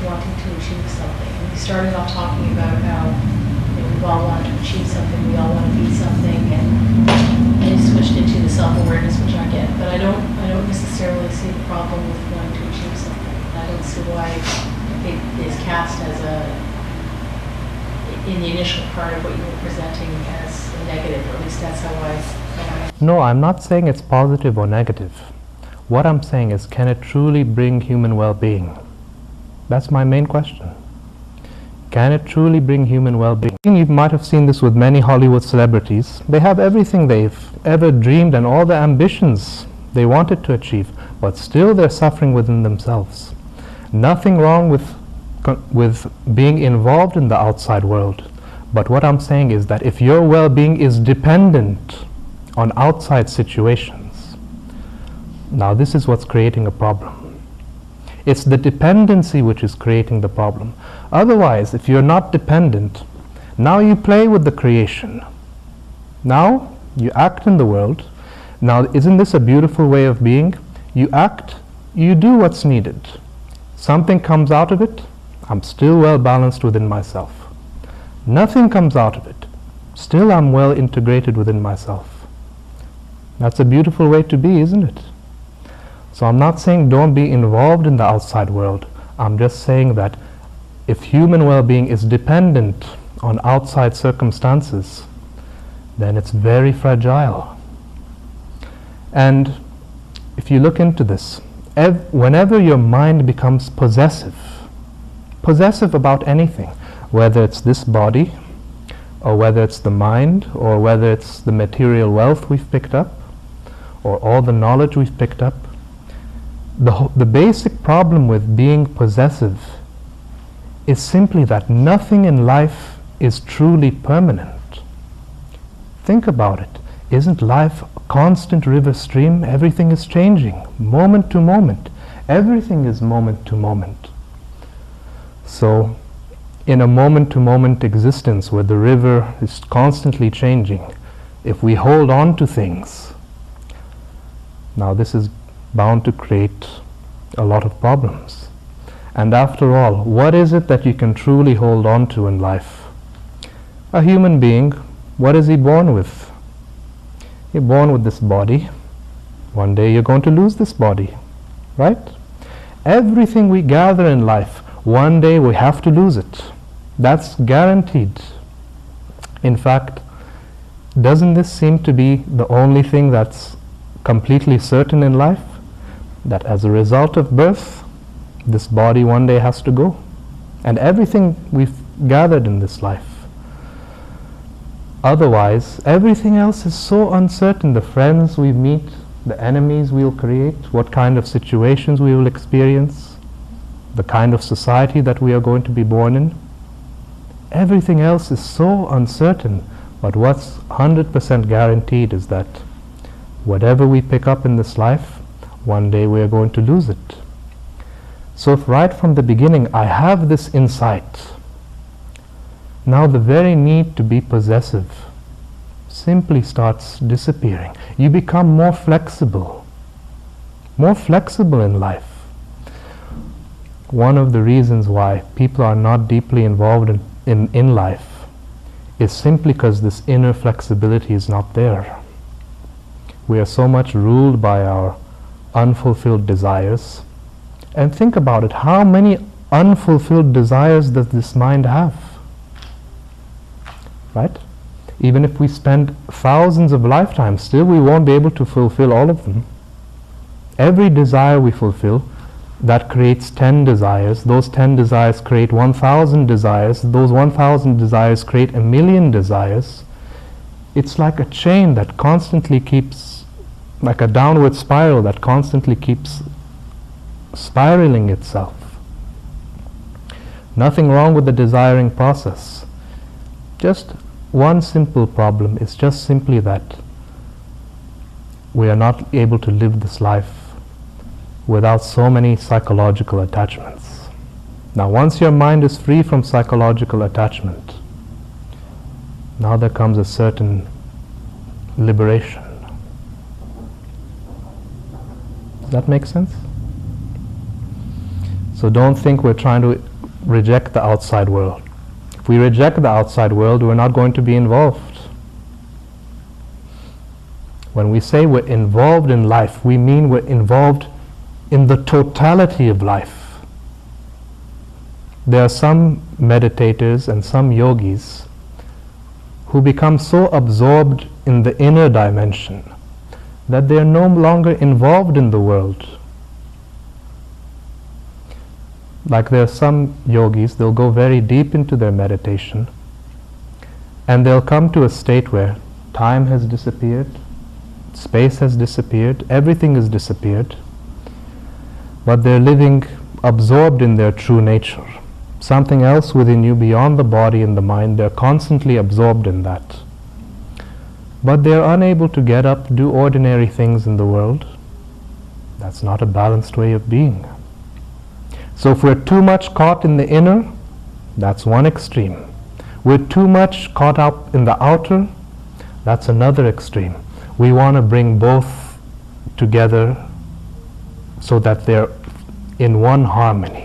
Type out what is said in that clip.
wanting to achieve something. And we started off talking about how we all want to achieve something, we all want to be something, and you switched into the self-awareness, which I get. But I don't necessarily see the problem with wanting to achieve something. I don't see why it is cast as in the initial part of what you were presenting as a negative, or at least that's how I. No, I'm not saying it's positive or negative. What I'm saying is, can it truly bring human well-being? That's my main question. Can it truly bring human well-being? You might have seen this with many Hollywood celebrities. They have everything they've ever dreamed and all the ambitions they wanted to achieve, but still they're suffering within themselves. Nothing wrong with being involved in the outside world. But what I'm saying is that if your well-being is dependent on outside situations, now this is what's creating a problem. It's the dependency which is creating the problem. Otherwise, if you're not dependent, now you play with the creation. Now you act in the world. Now, isn't this a beautiful way of being? You act, you do what's needed. Something comes out of it, I'm still well balanced within myself. Nothing comes out of it, still I'm well integrated within myself. That's a beautiful way to be, isn't it? So I'm not saying don't be involved in the outside world. I'm just saying that if human well-being is dependent on outside circumstances, then it's very fragile. And if you look into this, whenever your mind becomes possessive about anything, whether it's this body, or whether it's the mind, or whether it's the material wealth we've picked up, or all the knowledge we've picked up, the basic problem with being possessive is simply that nothing in life is truly permanent. Think about it. Isn't life a constant river stream? Everything is changing, moment to moment. Everything is moment to moment. So, in a moment-to-moment existence where the river is constantly changing, if we hold on to things, now this is bound to create a lot of problems. And after all, what is it that you can truly hold on to in life? A human being, what is he born with? You're born with this body. One day you're going to lose this body, right? Everything we gather in life, one day we have to lose it. That's guaranteed. In fact, doesn't this seem to be the only thing that's completely certain in life? That as a result of birth, this body one day has to go. And everything we've gathered in this life. Otherwise, everything else is so uncertain. The friends we meet, the enemies we'll create, what kind of situations we will experience, the kind of society that we are going to be born in. Everything else is so uncertain. But what's 100% guaranteed is that whatever we pick up in this life, one day we are going to lose it. So if right from the beginning I have this insight, now the very need to be possessive simply starts disappearing. You become more flexible in life. One of the reasons why people are not deeply involved in life is simply because this inner flexibility is not there. We are so much ruled by our unfulfilled desires. And think about it, how many unfulfilled desires does this mind have? Right? Even if we spend thousands of lifetimes, still we won't be able to fulfill all of them. Every desire we fulfill, that creates 10 desires. Those 10 desires create 1,000 desires. Those 1,000 desires create 1,000,000 desires. It's like a chain that constantly keeps, like a downward spiral that constantly keeps spiraling itself. Nothing wrong with the desiring process. Just one simple problem is just simply that we are not able to live this life without so many psychological attachments. Now once your mind is free from psychological attachment, now there comes a certain liberation. Does that make sense? So don't think we're trying to reject the outside world. If we reject the outside world, we're not going to be involved. When we say we're involved in life, we mean we're involved in the totality of life. There are some meditators and some yogis who become so absorbed in the inner dimension that they are no longer involved in the world. Like there are some yogis, they'll go very deep into their meditation and they'll come to a state where time has disappeared, space has disappeared, everything has disappeared, but they're living absorbed in their true nature. Something else within you beyond the body and the mind, they're constantly absorbed in that. But they're unable to get up, do ordinary things in the world. That's not a balanced way of being. So if we're too much caught in the inner, that's one extreme. We're too much caught up in the outer, that's another extreme. We want to bring both together so that they're in one harmony.